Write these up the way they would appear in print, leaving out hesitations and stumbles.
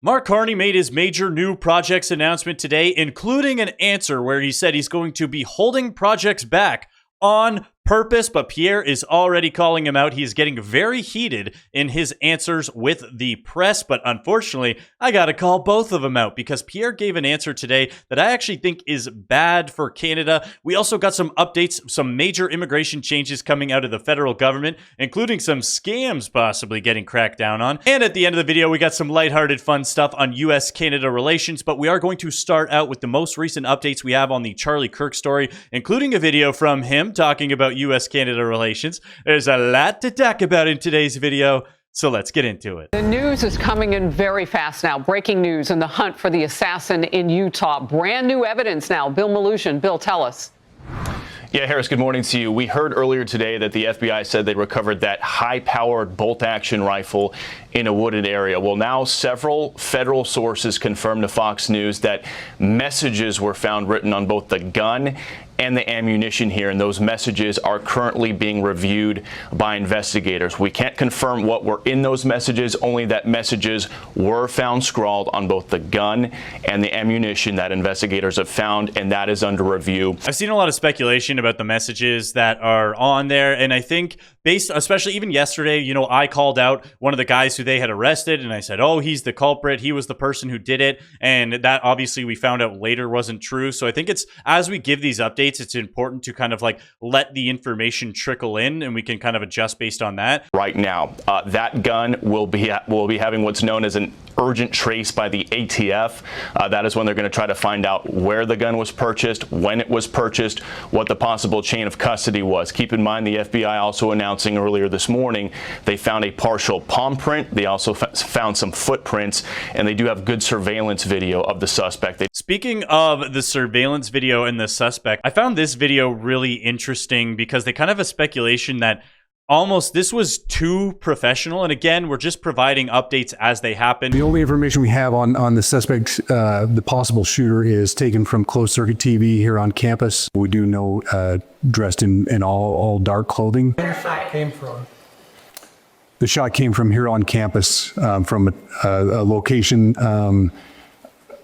Mark Carney made his major new projects announcement today, including an answer where he said he's going to be holding projects back on purpose, but Pierre is already calling him out. He's getting very heated in his answers with the press, but unfortunately, I gotta call both of them out because Pierre gave an answer today that I actually think is bad for Canada. We also got some updates, some major immigration changes coming out of the federal government, including some scams possibly getting cracked down on. And at the end of the video, we got some lighthearted fun stuff on US-Canada relations, but we are going to start out with the most recent updates we have on the Charlie Kirk story, including a video from him talking about US-Canada relations. There's a lot to talk about in today's video, so let's get into it. The news is coming in very fast now. Breaking news in the hunt for the assassin in Utah. Brand new evidence now. Bill Malutian. Bill, tell us. Yeah, Harris, good morning to you. We heard earlier today that the FBI said they recovered that high-powered bolt-action rifle in a wooded area. Well, now several federal sources confirmed to Fox News that messages were found written on both the gun and the ammunition here, and those messages are currently being reviewed by investigators. We can't confirm what were in those messages, only that messages were found scrawled on both the gun and the ammunition that investigators have found, and that is under review. I've seen a lot of speculation about the messages that are on there, and I think based, especially even yesterday, you know, I called out one of the guys who they had arrested, and I said, oh, he's the culprit, he was the person who did it, and that obviously we found out later wasn't true. So I think it's, as we give these updates, it's important to kind of like let the information trickle in, and we can kind of adjust based on that. Right now, that gun will be having what's known as an urgent trace by the ATF. That is when they're going to try to find out where the gun was purchased, when it was purchased, what the possible chain of custody was. Keep in mind, the FBI also announcing earlier this morning they found a partial palm print. They also found some footprints, and they do have good surveillance video of the suspect. Speaking of the surveillance video and the suspect, I found this video really interesting because they kind of have a speculation that almost this was too professional. And again, we're just providing updates as they happen. The only information we have on the suspect, the possible shooter, is taken from closed circuit TV here on campus. We do know dressed in all dark clothing. Where the shot came from? The shot came from here on campus, from a location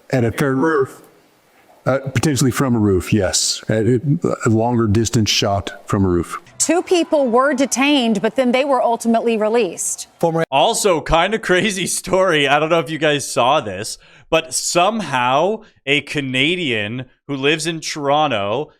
at a fair roof. Potentially from a roof, yes. A longer distance shot from a roof. 2 people were detained, but then they were ultimately released. Also, kind of crazy story. I don't know if you guys saw this, but somehow a Canadian who lives in Toronto,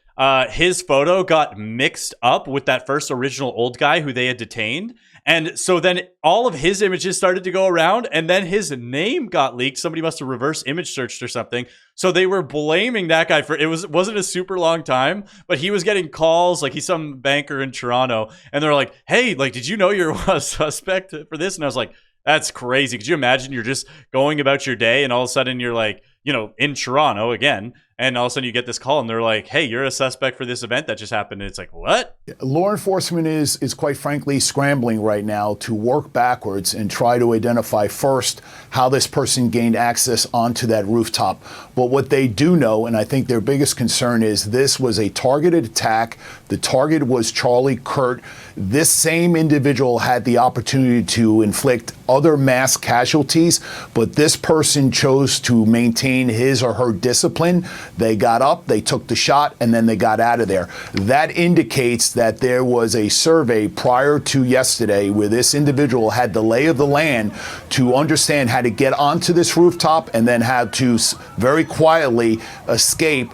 his photo got mixed up with that first original old guy who they had detained. And so then all of his images started to go around, and then his name got leaked. Somebody must have reverse image searched or something. So they were blaming that guy for it. Wasn't a super long time, but he was getting calls, like he's some banker in Toronto, and they're like, hey, like, did you know you're a suspect for this? And I was like, that's crazy. Could you imagine you're just going about your day and all of a sudden you're like, you know, in Toronto again, and all of a sudden you get this call and they're like, hey, you're a suspect for this event that just happened. And it's like, what? Law enforcement is quite frankly scrambling right now to work backwards and try to identify first how this person gained access onto that rooftop. But what they do know, and I think their biggest concern, is this was a targeted attack. The target was Charlie Kirk. This same individual had the opportunity to inflict other mass casualties, but this person chose to maintain his or her discipline. They got up, they took the shot, and then they got out of there. That indicates that there was a survey prior to yesterday where this individual had the lay of the land to understand how to get onto this rooftop and then how to very quietly escape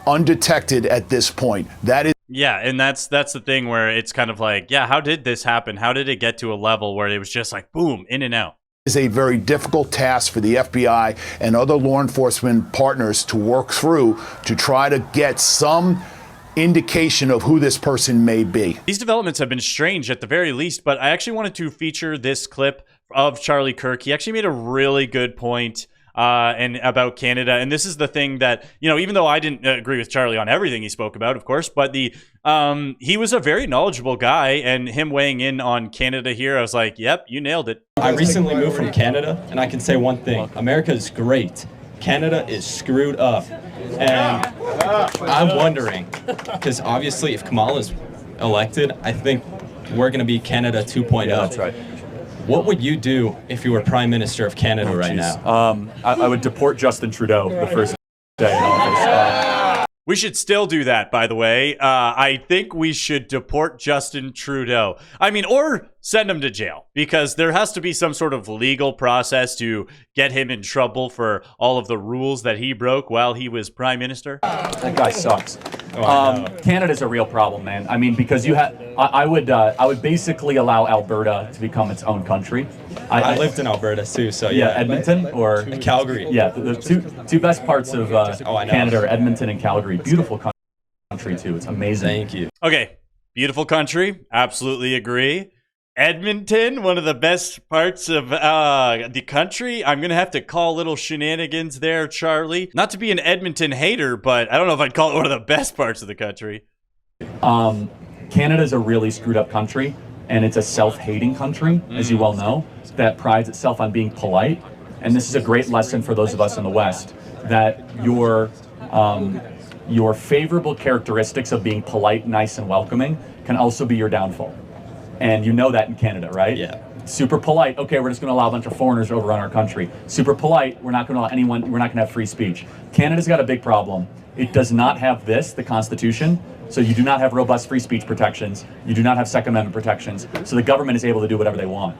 undetected at this point. That is. Yeah, and that's the thing where it's kind of like, yeah, how did this happen? How did it get to a level where it was just like, boom, in and out? Is a very difficult task for the FBI and other law enforcement partners to work through to try to get some indication of who this person may be. These developments have been strange at the very least, but I actually wanted to feature this clip of Charlie Kirk. He actually made a really good point and about Canada. And this is the thing that, you know, even though I didn't agree with Charlie on everything he spoke about, of course, but he was a very knowledgeable guy, and him weighing in on Canada here, I was like, yep, you nailed it. I recently moved from Canada, and I can say one thing: America is great. Canada is screwed up. And I'm wondering, because obviously if Kamala is elected, I think we're going to be Canada 2.0. Yeah, that's right. What would you do if you were Prime Minister of Canada right now? I would deport Justin Trudeau the first day in office. We should still do that, by the way. I think we should deport Justin Trudeau. I mean, or send him to jail, because there has to be some sort of legal process to get him in trouble for all of the rules that he broke while he was prime minister. That guy sucks. Canada's a real problem, man. I mean, because I would basically allow Alberta to become its own country. I lived in Alberta too, so yeah. Edmonton or Calgary. Yeah, the two best parts of Canada are Edmonton and Calgary. Beautiful country too. It's amazing. Thank you. Okay, beautiful country. Absolutely agree. Edmonton, one of the best parts of the country. I'm going to have to call little shenanigans there, Charlie. Not to be an Edmonton hater, but I don't know if I'd call it one of the best parts of the country. Canada's a really screwed up country, and it's a self-hating country, as you well know, that prides itself on being polite. And this is a great lesson for those of us in the West, that your favorable characteristics of being polite, nice, and welcoming can also be your downfall. And you know that in Canada, right? Yeah. Super polite. Okay, we're just going to allow a bunch of foreigners over on our country. Super polite. We're not going to allow anyone. We're not going to have free speech. Canada's got a big problem. It does not have the Constitution. So you do not have robust free speech protections. You do not have Second Amendment protections. So the government is able to do whatever they want.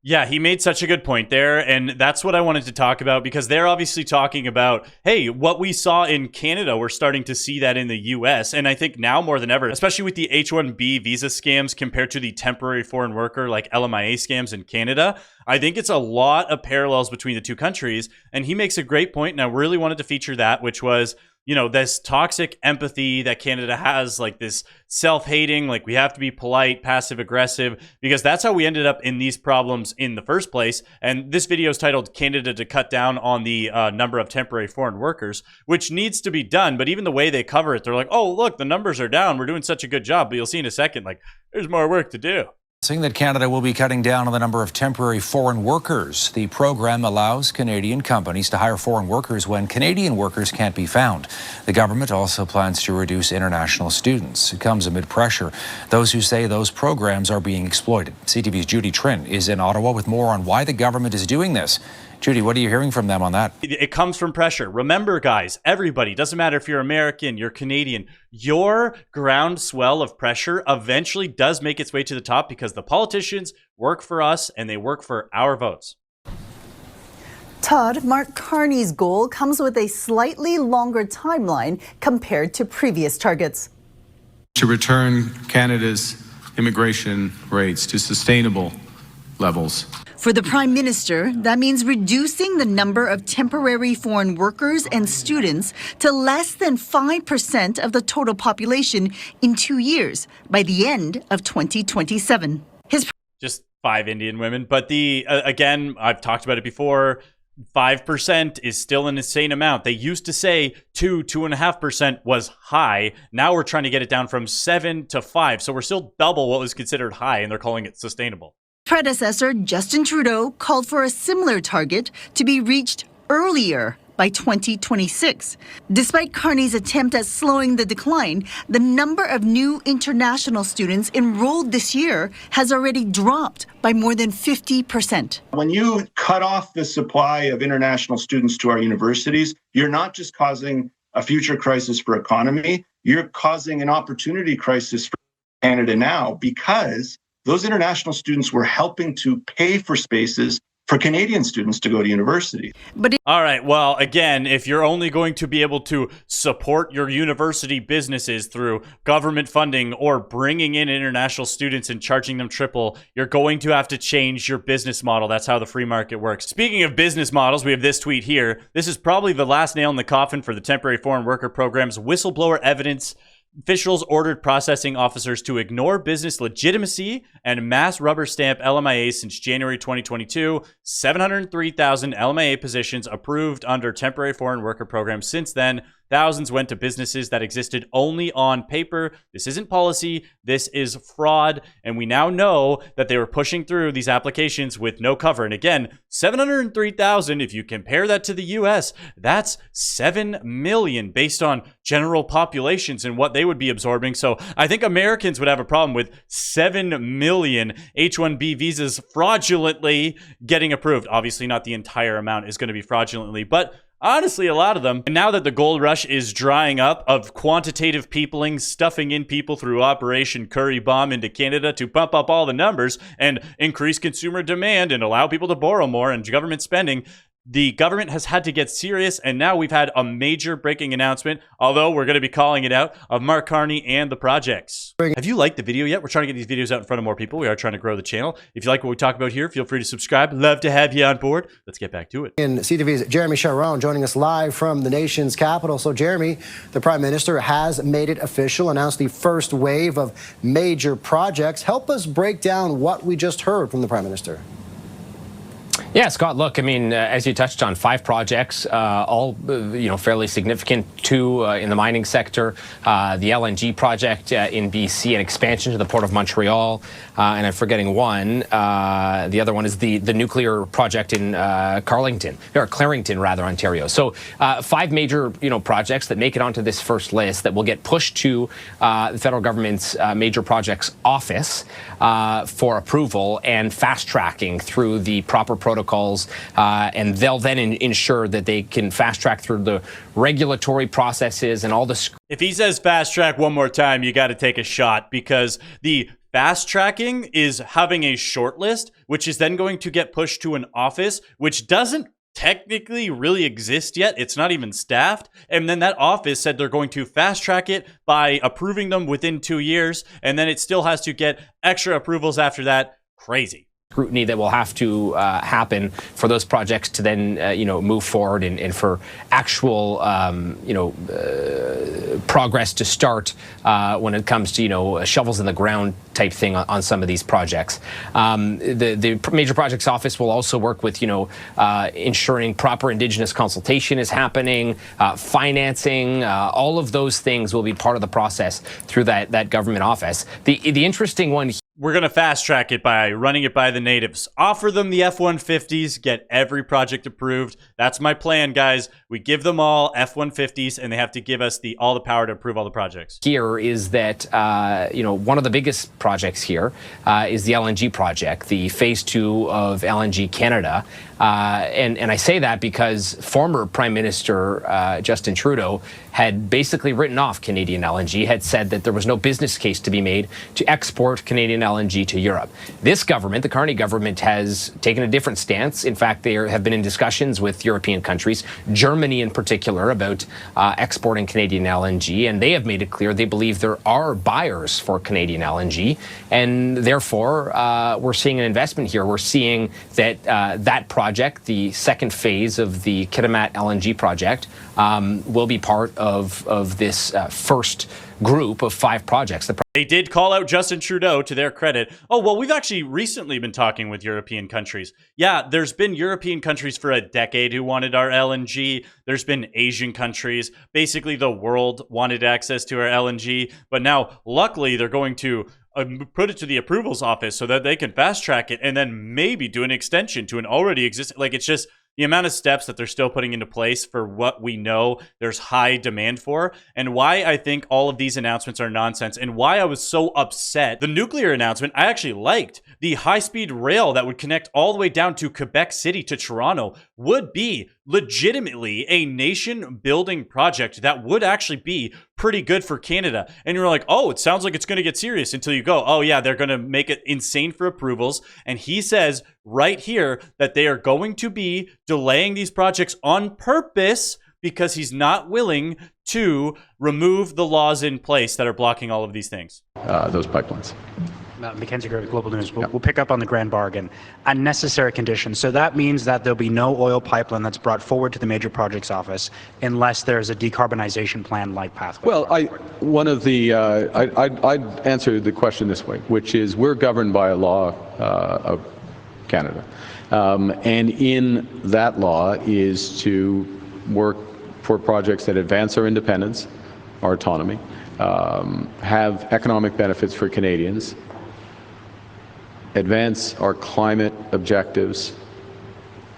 Yeah, he made such a good point there, and that's what I wanted to talk about, because they're obviously talking about, hey, what we saw in Canada, we're starting to see that in the US, and I think now more than ever, especially with the H-1B visa scams compared to the temporary foreign worker like LMIA scams in Canada, I think it's a lot of parallels between the two countries, and he makes a great point, and I really wanted to feature that, which was, you know, this toxic empathy that Canada has, like this self-hating, like we have to be polite, passive-aggressive, because that's how we ended up in these problems in the first place. And this video is titled Canada to Cut Down on the Number of Temporary Foreign Workers, which needs to be done. But even the way they cover it, they're like, oh, look, the numbers are down. We're doing such a good job. But you'll see in a second, like, there's more work to do. Saying that Canada will be cutting down on the number of temporary foreign workers. The program allows Canadian companies to hire foreign workers when Canadian workers can't be found. The government also plans to reduce international students. It comes amid pressure. Those who say those programs are being exploited. CTV's Judy Trin is in Ottawa with more on why the government is doing this. Judy, what are you hearing from them on that? It comes from pressure. Remember, guys, everybody, doesn't matter if you're American, you're Canadian, your groundswell of pressure eventually does make its way to the top, because the politicians work for us and they work for our votes. Todd, Mark Carney's goal comes with a slightly longer timeline compared to previous targets. To return Canada's immigration rates to sustainable levels. For the Prime Minister, that means reducing the number of temporary foreign workers and students to less than 5% of the total population in 2 years by the end of 2027. Just 5 Indian women. But again, I've talked about it before, 5% is still an insane amount. They used to say 2.5% was high. Now we're trying to get it down from 7 to 5. So we're still double what was considered high, and they're calling it sustainable. Predecessor Justin Trudeau called for a similar target to be reached earlier by 2026. Despite Carney's attempt at slowing the decline, the number of new international students enrolled this year has already dropped by more than 50%. When you cut off the supply of international students to our universities, you're not just causing a future crisis for economy, you're causing an opportunity crisis for Canada now, because those international students were helping to pay for spaces for Canadian students to go to university. All right, well, again, if you're only going to be able to support your university businesses through government funding or bringing in international students and charging them triple, you're going to have to change your business model. That's how the free market works. Speaking of business models, we have this tweet here. This is probably the last nail in the coffin for the temporary foreign worker program's whistleblower evidence. Officials ordered processing officers to ignore business legitimacy and mass rubber stamp LMIA since January 2022. 703,000 LMIA positions approved under temporary foreign worker programs since then. Thousands went to businesses that existed only on paper. This isn't policy. This is fraud. And we now know that they were pushing through these applications with no cover. And again, 703,000, if you compare that to the US, that's 7 million based on general populations and what they would be absorbing. So I think Americans would have a problem with 7 million H-1B visas fraudulently getting approved. Obviously, not the entire amount is going to be fraudulently, but honestly, a lot of them. And now that the gold rush is drying up of quantitative peopling, stuffing in people through Operation Curry Bomb into Canada to pump up all the numbers and increase consumer demand and allow people to borrow more and government spending, the government has had to get serious, and now we've had a major breaking announcement, although we're going to be calling it out, of Mark Carney and the projects. Have you liked the video yet? We're trying to get these videos out in front of more people. We are trying to grow the channel. If you like what we talk about here, feel free to subscribe. Love to have you on board. Let's get back to it. In CTV's Jeremy Sharon joining us live from the nation's capital. So, Jeremy, the Prime Minister has made it official, announced the first wave of major projects. Help us break down what we just heard from the Prime Minister. Yeah, Scott, look, I mean, as you touched on, 5 projects, all, fairly significant. 2 in the mining sector, the LNG project in BC, an expansion to the Port of Montreal, and I'm forgetting one. The other one is the nuclear project in Clarington, Ontario. So 5 major, projects that make it onto this first list that will get pushed to the federal government's major projects office for approval and fast tracking through the proper protocols, and they'll then ensure that they can fast track through the regulatory processes and all the... If he says fast track one more time, you got to take a shot, because the fast tracking is having a short list, which is then going to get pushed to an office, which doesn't technically really exist yet. It's not even staffed. And then that office said they're going to fast track it by approving them within 2 years. And then it still has to get extra approvals after that. Crazy scrutiny that will have to happen for those projects to then, move forward and for actual, progress to start when it comes to, shovels in the ground type thing on some of these projects. The Major Projects Office will also work with, ensuring proper Indigenous consultation is happening, financing, all of those things will be part of the process through that government office. The interesting one. We're going to fast track it by running it by the natives. Offer them the F-150s, get every project approved. That's my plan, guys. We give them all F-150s, and they have to give us all the power to approve all the projects. Here is that, one of the biggest projects here is the LNG project, the phase 2 of LNG Canada. And I say that because former Prime Minister Justin Trudeau had basically written off Canadian LNG, had said that there was no business case to be made to export Canadian LNG to Europe. This government, the Carney government, has taken a different stance. In fact, they have been in discussions with European countries, Germany in particular, about exporting Canadian LNG, and they have made it clear they believe there are buyers for Canadian LNG, and therefore we're seeing an investment here. We're seeing that that project, the second phase of the Kitimat LNG project, will be part of this first group of 5 projects. They did call out Justin Trudeau, to their credit. Oh, well, we've actually recently been talking with European countries. Yeah, there's been European countries for a decade who wanted our LNG. There's been Asian countries. Basically, the world wanted access to our LNG. But now, luckily, they're going to put it to the approvals office so that they can fast track it and then maybe do an extension to an already existing... Like, it's just the amount of steps that they're still putting into place for what we know there's high demand for, and why I think all of these announcements are nonsense, and why I was so upset. The nuclear announcement, I actually liked. The high-speed rail that would connect all the way down to Quebec City to Toronto would be legitimately a nation-building project that would actually be pretty good for Canada. And you're like, oh, it sounds like it's going to get serious, until you go, oh yeah, they're going to make it insane for approvals. And he says right here that they are going to be delaying these projects on purpose because he's not willing to remove the laws in place that are blocking all of these things. Those pipelines. Mackenzie Gray with Global News. We'll pick up on the grand bargain. Unnecessary conditions. So that means that there'll be no oil pipeline that's brought forward to the Major Projects Office unless there's a decarbonization plan like Pathway. Well, I'd answer the question this way, which is we're governed by a law of Canada. And in that law is to work for projects that advance our independence, our autonomy, have economic benefits for Canadians, advance our climate objectives,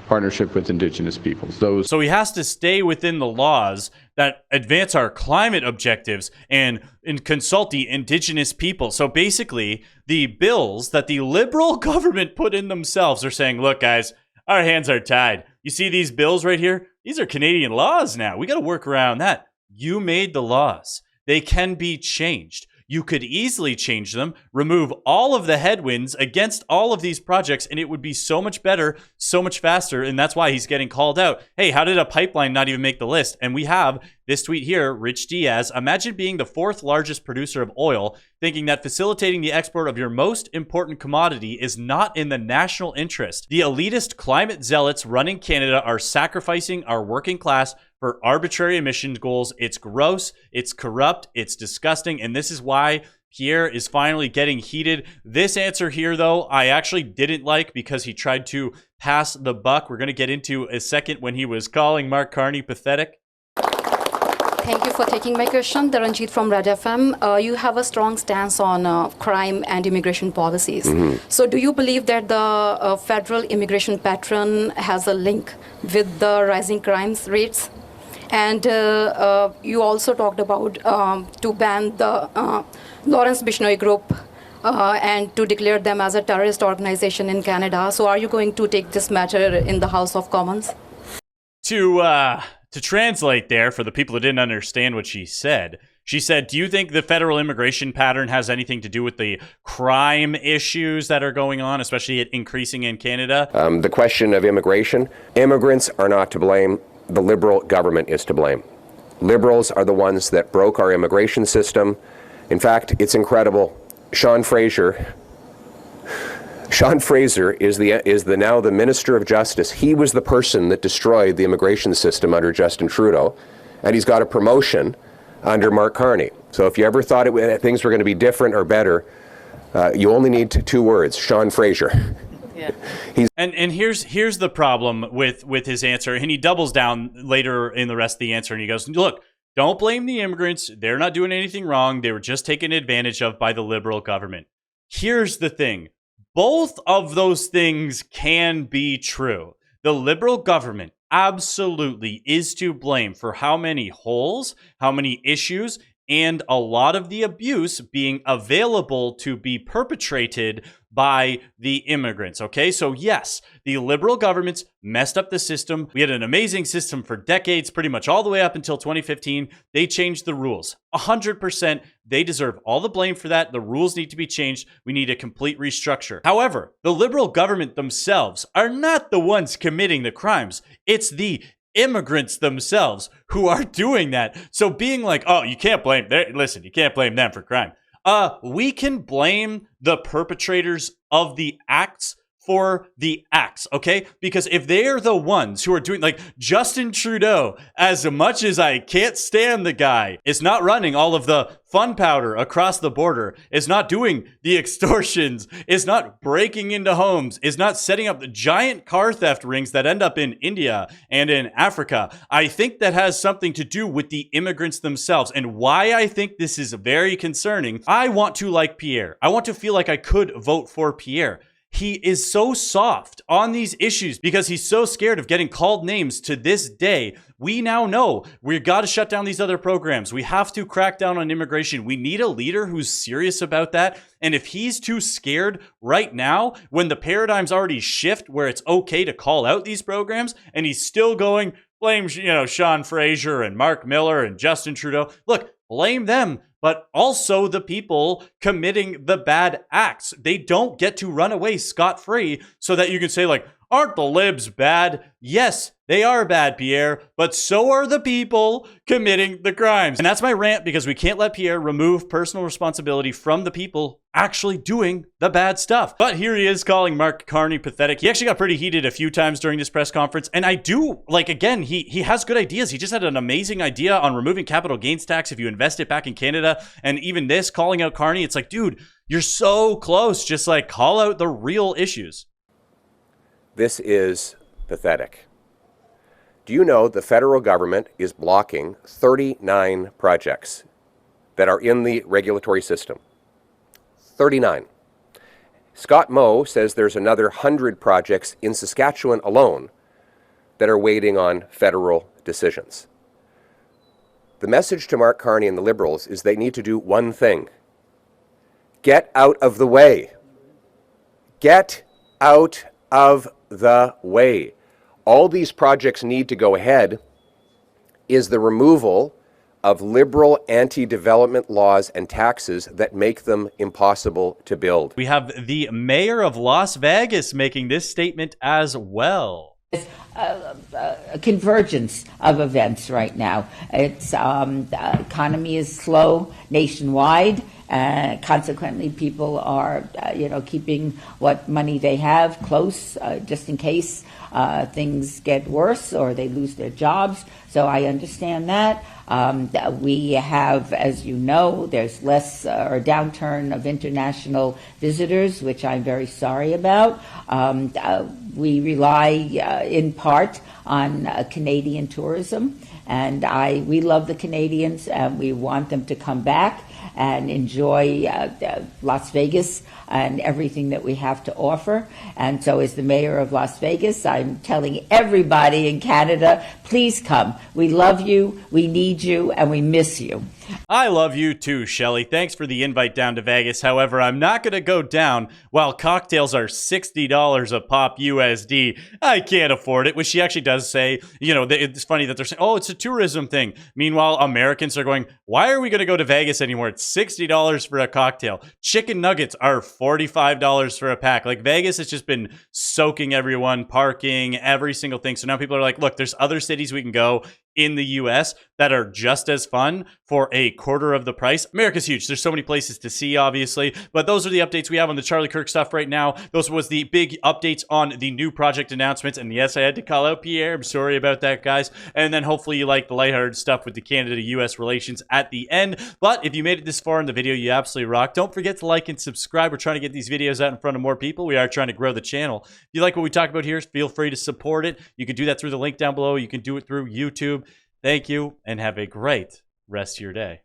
partnership with Indigenous peoples. So he has to stay within the laws that advance our climate objectives and consult the Indigenous people. So basically, the bills that the Liberal government put in themselves are saying, look, guys, our hands are tied. You see these bills right here? These are Canadian laws now. We got to work around that. You made the laws. They can be changed. You could easily change them, remove all of the headwinds against all of these projects, and it would be so much better, so much faster, and that's why he's getting called out. Hey, how did a pipeline not even make the list? And we have this tweet here, Rich Diaz. Imagine being the 4th largest producer of oil, thinking that facilitating the export of your most important commodity is not in the national interest. The elitist climate zealots running Canada are sacrificing our working class for arbitrary emissions goals. It's gross, it's corrupt, it's disgusting, and this is why Pierre is finally getting heated. This answer here, though, I actually didn't like because he tried to pass the buck. We're going to get into a second when he was calling Mark Carney pathetic. Thank you for taking my question. Dharanjit from Red FM. You have a strong stance on crime and immigration policies. So do you believe that the federal immigration pattern has a link with the rising crimes rates? And you also talked about to ban the Lawrence Bishnoi group and to declare them as a terrorist organization in Canada. So are you going to take this matter in the House of Commons? To translate there, for the people who didn't understand what she said, do you think the federal immigration pattern has anything to do with the crime issues that are going on, especially increasing in Canada? The question of immigration, immigrants are not to blame. The Liberal government is to blame. Liberals are the ones that broke our immigration system. In fact, it's incredible. Sean Fraser is now the Minister of Justice. He was the person that destroyed the immigration system under Justin Trudeau, and he's got a promotion under Mark Carney. So if you ever thought things were going to be different or better, you only need 2 words: Sean Fraser. Yeah. And here's the problem with his answer, and he doubles down later in the rest of the answer, and he goes, look, don't blame the immigrants. They're not doing anything wrong. They were just taken advantage of by the Liberal government. Here's the thing. Both of those things can be true. The Liberal government absolutely is to blame for how many holes, how many issues, and a lot of the abuse being available to be perpetrated by the immigrants, okay? So yes, the Liberal governments messed up the system. We had an amazing system for decades, pretty much all the way up until 2015. They changed the rules. 100%, they deserve all the blame for that. The rules need to be changed. We need a complete restructure. However, the Liberal government themselves are not the ones committing the crimes. It's the immigrants themselves who are doing that. So being like, oh, you can't blame, listen, you can't blame them for crime. We can blame the perpetrators of the acts for the acts, okay? Because if they're the ones who are doing, like Justin Trudeau, as much as I can't stand the guy, is not running all of the fun powder across the border, is not doing the extortions, is not breaking into homes, is not setting up the giant car theft rings that end up in India and in Africa. I think that has something to do with the immigrants themselves. And why I think this is very concerning, I want to like Pierre. I want to feel like I could vote for Pierre. He is so soft on these issues because he's so scared of getting called names to this day. We now know we've got to shut down these other programs. We have to crack down on immigration. We need a leader who's serious about that. And if he's too scared right now, when the paradigms already shift where it's okay to call out these programs, and he's still going, blame, Sean Fraser and Mark Miller and Justin Trudeau. Look, blame them, but also the people committing the bad acts. They don't get to run away scot-free so that you can say, like, aren't the libs bad? Yes, they are bad, Pierre, but so are the people committing the crimes. And that's my rant, because we can't let Pierre remove personal responsibility from the people actually doing the bad stuff. But here he is calling Mark Carney pathetic. He actually got pretty heated a few times during this press conference. And I do, like, again, he has good ideas. He just had an amazing idea on removing capital gains tax if you invest it back in Canada. And even this, calling out Carney, it's like, dude, you're so close. Just like call out the real issues. This is pathetic. Do you know the federal government is blocking 39 projects that are in the regulatory system? 39. Scott Moe says there's another 100 projects in Saskatchewan alone that are waiting on federal decisions. The message to Mark Carney and the Liberals is they need to do one thing. Get out of the way. Get out of the way. All these projects need to go ahead is the removal of liberal anti-development laws and taxes that make them impossible to build. We have the mayor of Las Vegas making this statement as well. A convergence of events right now. It's the economy is slow nationwide. Consequently, people are, keeping what money they have close, just in case things get worse or they lose their jobs. So I understand that. We have, as you know, there's less or a downturn of international visitors, which I'm very sorry about. We rely in part on Canadian tourism, and we love the Canadians, and we want them to come back and enjoy Las Vegas and everything that we have to offer. And so as the mayor of Las Vegas, I'm telling everybody in Canada, please come. We love you, we need you, and we miss you. I love you too, Shelley. Thanks for the invite down to Vegas. However, I'm not going to go down while cocktails are $60 a pop USD. I can't afford it, which she actually does say. It's funny that they're saying, oh, it's a tourism thing. Meanwhile, Americans are going, why are we going to go to Vegas anymore? It's $60 for a cocktail. Chicken nuggets are $45 for a pack. Like, Vegas has just been soaking everyone, parking, every single thing. So now people are like, look, there's other cities we can go in the US that are just as fun for a quarter of the price. America's huge. There's so many places to see, obviously, but those are the updates we have on the Charlie Kirk stuff right now. Those was the big updates on the new project announcements. And yes, I had to call out Pierre. I'm sorry about that, guys. And then hopefully you like the lighthearted stuff with the Canada-US relations at the end. But if you made it this far in the video, you absolutely rock. Don't forget to like and subscribe. We're trying to get these videos out in front of more people. We are trying to grow the channel. If you like what we talk about here, feel free to support it. You can do that through the link down below. You can do it through YouTube. Thank you, and have a great rest of your day.